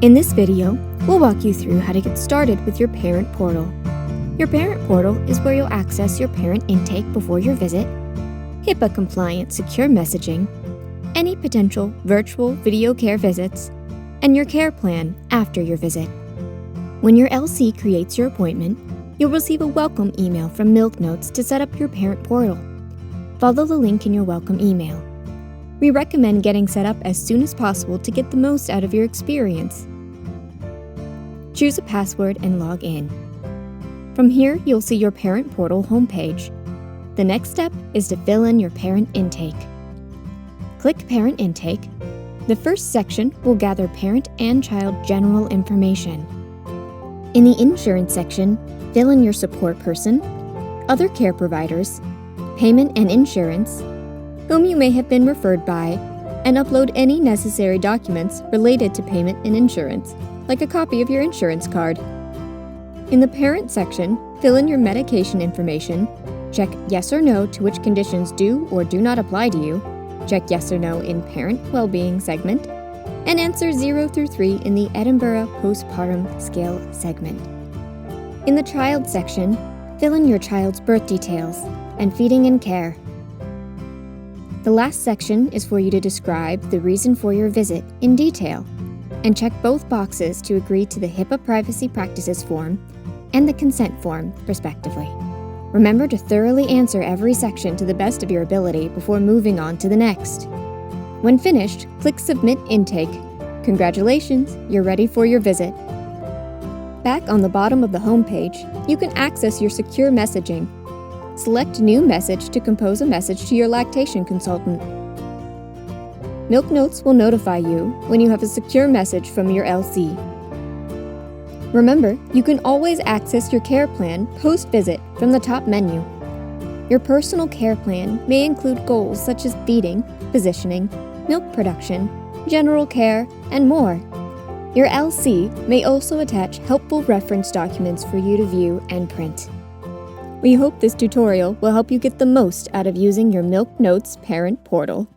In this video, we'll walk you through how to get started with your parent portal. Your parent portal is where you'll access your parent intake before your visit, HIPAA-compliant secure messaging, any potential virtual VideoCare visits, and your care plan after your visit. When your LC creates your appointment, you'll receive a welcome email from MilkNotes to set up your parent portal. Follow the link in your welcome email. We recommend getting set up as soon as possible to get the most out of your experience. Choose a password and log in. From here, you'll see your parent portal homepage. The next step is to fill in your parent intake. Click Parent Intake. The first section will gather parent and child general information. In the insurance section, fill in your support person, other care providers, payment and insurance, whom you may have been referred by, and upload any necessary documents related to payment and insurance, like a copy of your insurance card. In the parent section, fill in your medication information, check yes or no to which conditions do or do not apply to you, check yes or no in Parent Wellbeing segment, and answer 0 through 3 in the Edinburgh Postpartum Scale segment. In the child section, fill in your child's birth details and feeding and care. The last section is for you to describe the reason for your visit in detail and check both boxes to agree to the HIPAA Privacy Practices form and the consent form, respectively. Remember to thoroughly answer every section to the best of your ability before moving on to the next. When finished, click Submit Intake. Congratulations, you're ready for your visit. Back on the bottom of the homepage, you can access your secure messaging. Select New Message to compose a message to your lactation consultant. MilkNotes will notify you when you have a secure message from your LC. Remember, you can always access your care plan post-visit from the top menu. Your personal care plan may include goals such as feeding, positioning, milk production, general care, and more. Your LC may also attach helpful reference documents for you to view and print. We hope this tutorial will help you get the most out of using your MilkNotes parent portal.